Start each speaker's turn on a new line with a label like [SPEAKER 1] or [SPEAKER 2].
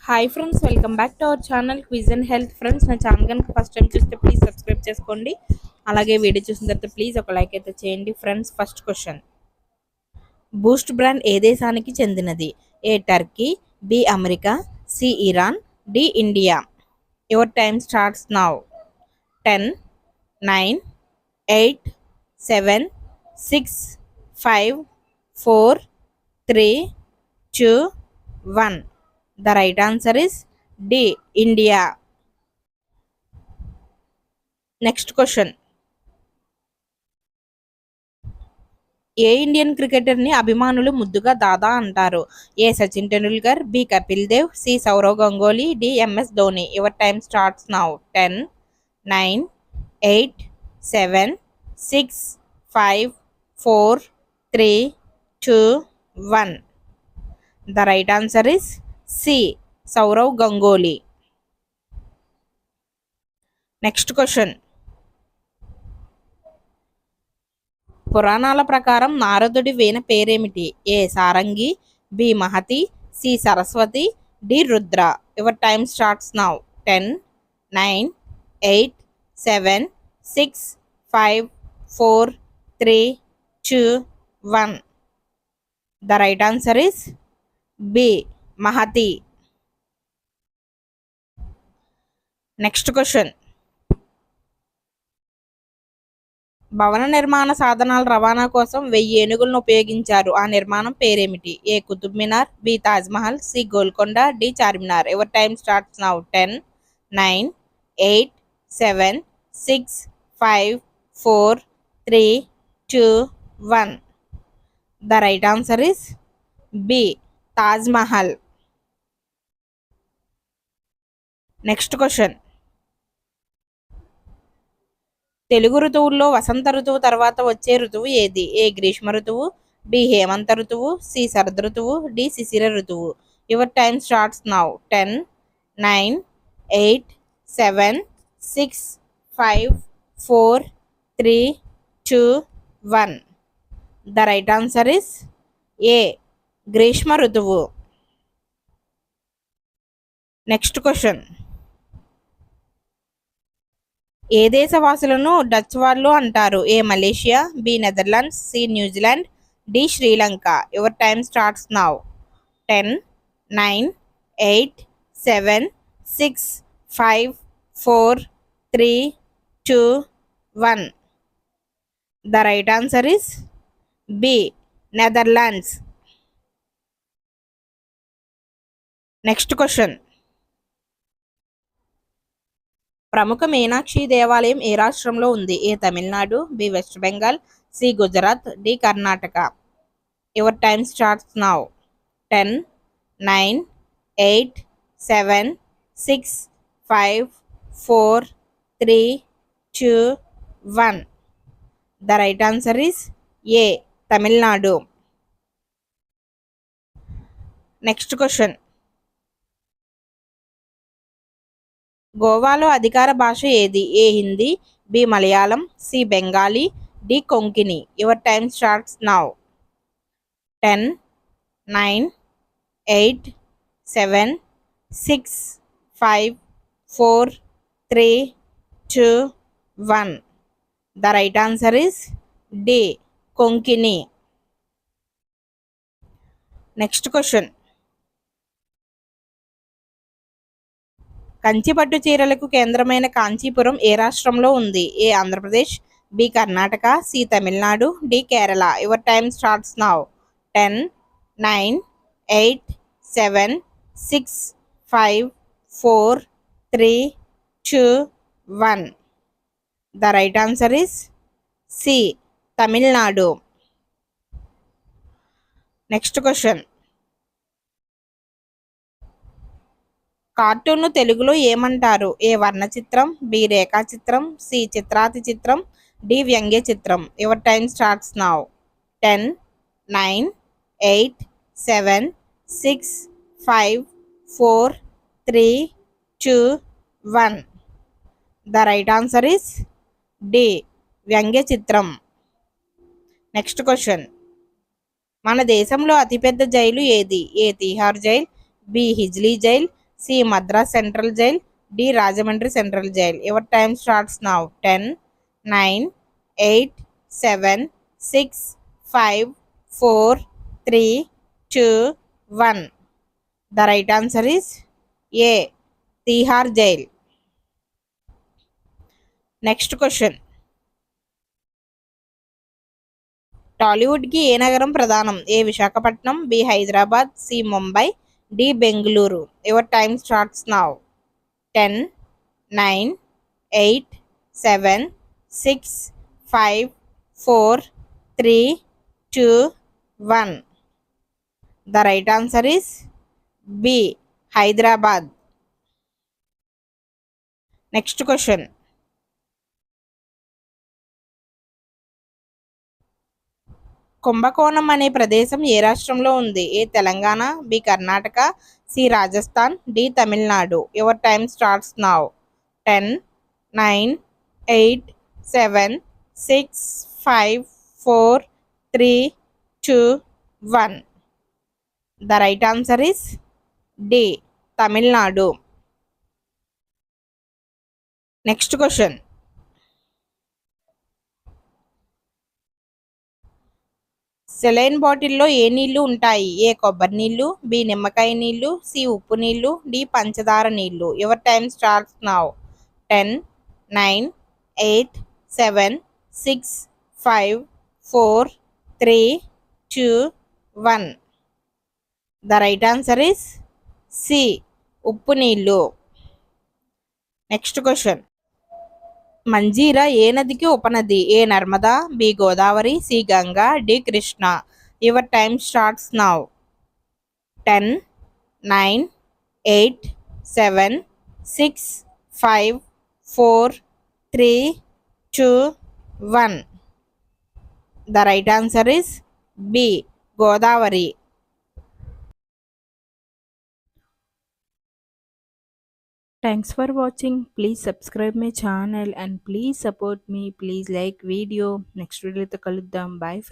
[SPEAKER 1] Hi friends, welcome back to our channel quiz and health. Friends, నా channel కనుక first time చూస్తే please subscribe చేసుకోండి. అలాగే video చూసిన తర్వాత ప్లీజ్ ఒక లైక్ అయితే చేయండి. Friends, first question, boost brand ఏ దేశానికి చెందినది? A Turkey, B America, C Iran, D India. Your time starts now. 10, 9, 8, 7, 6, 5, 4, 3, 2, 1. The right answer is D, India. Next question. ఏ ఇండియన్ క్రికెటర్ ని అభిమానులు ముద్దుగా దాదా అంటారు? A Sachin Tendulkar, B Kapil Dev, C Sourav Ganguly, D MS Dhoni. Your time starts now. 10, 9, 8, 7, 6, 5, 4, 3, 2, 1. The right answer is C, Sourav Ganguly. Next question, పురాణాల ప్రకారం నారదుడి వీణ పేరేమిటి? A Sarangi, B Mahati, C Saraswati, D Rudra. Your time starts now. 10, 9, 8, 7, 6, 5, 4, 3, 2, 1. The right answer is B, Mahati. Next question, భవన నిర్మాణ సాధనాల రవాణా కోసం 1000 ఏనుగులను ఉపయోగించారు. ఆ నిర్మాణం పేరేమిటి? A Qutub Minar, B Taj Mahal, C Golconda, D Charminar. Your time starts now. 10, 9, 8, 7, 6, 5, 4, 3, 2, 1. The right answer is B, Taj Mahal. Next question, Telugu ఋతువుల్లో వసంత ఋతువు తర్వాత వచ్చే ఋతువు ఏది? ఏ గ్రీష్మ ఋతువు, బి హేమంత ఋతువు, సి శరద్ ఋతువు, డి శిశిర ఋతువు. Your time starts now. 10, 9, 8, 7, 6, 5, 4, 3, 2, 1. The right answer is A, గ్రీష్మ ఋతువు. నెక్స్ట్ క్వశ్చన్, ఏ దేశవాసులను డచ్ వాళ్ళు అంటారు? A Malaysia, B Netherlands, C New Zealand, D Sri Lanka. Your time starts now. 10, 9, 8, 7, 6, 5, 4, 3, 2, 1. The right answer is B, Netherlands. Next question, ప్రముఖ మీనాక్షి దేవాలయం ఏ రాష్ట్రంలో ఉంది? A Tamil Nadu, B West Bengal, C Gujarat, D Karnataka. Your time starts now. 10, 9, 8, 7, 6, 5, 4, 3, 2, 1. The right answer is A, Tamil Nadu. Next question, గోవాలో అధికార భాష ఏది? A Hindi, B Malayalam, C Bengali, D Konkani. Your time starts now. 10, 9, 8, 7, 6, 5, 4, 3, 2, 1. The right answer is D, Konkani. Next question, కంచిపట్టు చీరలకు కేంద్రమైన కాంచీపురం ఏ రాష్ట్రంలో ఉంది? A Andhra Pradesh, B Karnataka, C Tamil Nadu, D Kerala. Your time starts now. 10, 9, 8, 7, 6, 5, 4, 3, 2, 1. The right answer is C, Tamil Nadu. Next question, కార్టూన్ను తెలుగులో ఏమంటారు? ఏ వర్ణ చిత్రం, బి రేఖా చిత్రం, సి చిత్రాతి చిత్రం, డి వ్యంగ్య చిత్రం. Your time starts now. 10, 9, 8, 7, 6, 5, 4, 3, 2, 1. The right answer is D, వ్యంగ్య చిత్రం. నెక్స్ట్ క్వశ్చన్, మన దేశంలో అతిపెద్ద జైలు ఏది? A Tihar jail, B Hijli jail, C Madras central jail, D Rajahmundry central jail. Your time starts now. 10, 9, 8, 7, 6, 5, 4, 3, 2, 1. The right answer is A. Tihar jail. Next question. టాలీవుడ్కి ఏ నగరం ప్రధానం? A Visakhapatnam, B Hyderabad, C Mumbai, D Bengaluru. Your time starts now. 10, 9, 8, 7, 6, 5, 4, 3, 2, 1. The right answer is B. Hyderabad. Next question. Kumbakonam అనే ప్రదేశం ఏ రాష్ట్రంలో ఉంది? A Telangana, B Karnataka, C Rajasthan, D Tamil Nadu. Your time starts now. 10, 9, 8, 7, 6, 5, 4, 3, 2, 1. The right answer is D. Tamil Nadu. Next question. Saline బాటిల్లో ఏ నీళ్లు ఉంటాయి? ఏ కొబ్బరి నీళ్లు, బి నిమ్మకాయ నీళ్లు, సి ఉప్పు నీళ్లు, డి పంచదార నీళ్లు. Your time starts now. 10, 9, 8, 7, 6, 5, 4, 3, 2, 1. The right answer is C ఉప్పు నీళ్లు. Next question. మంజీరా ఏ నదికి ఉపనది? A Narmada, B Godavari, C Ganga, D Krishna. Your time starts now. 10, 9, 8, 7, 6, 5, 4, 3, 2, 1. The right answer is B Godavari. Thanks for watching. Please subscribe my channel and please support me. Please like video. Next video to kaluddam. Bye friends.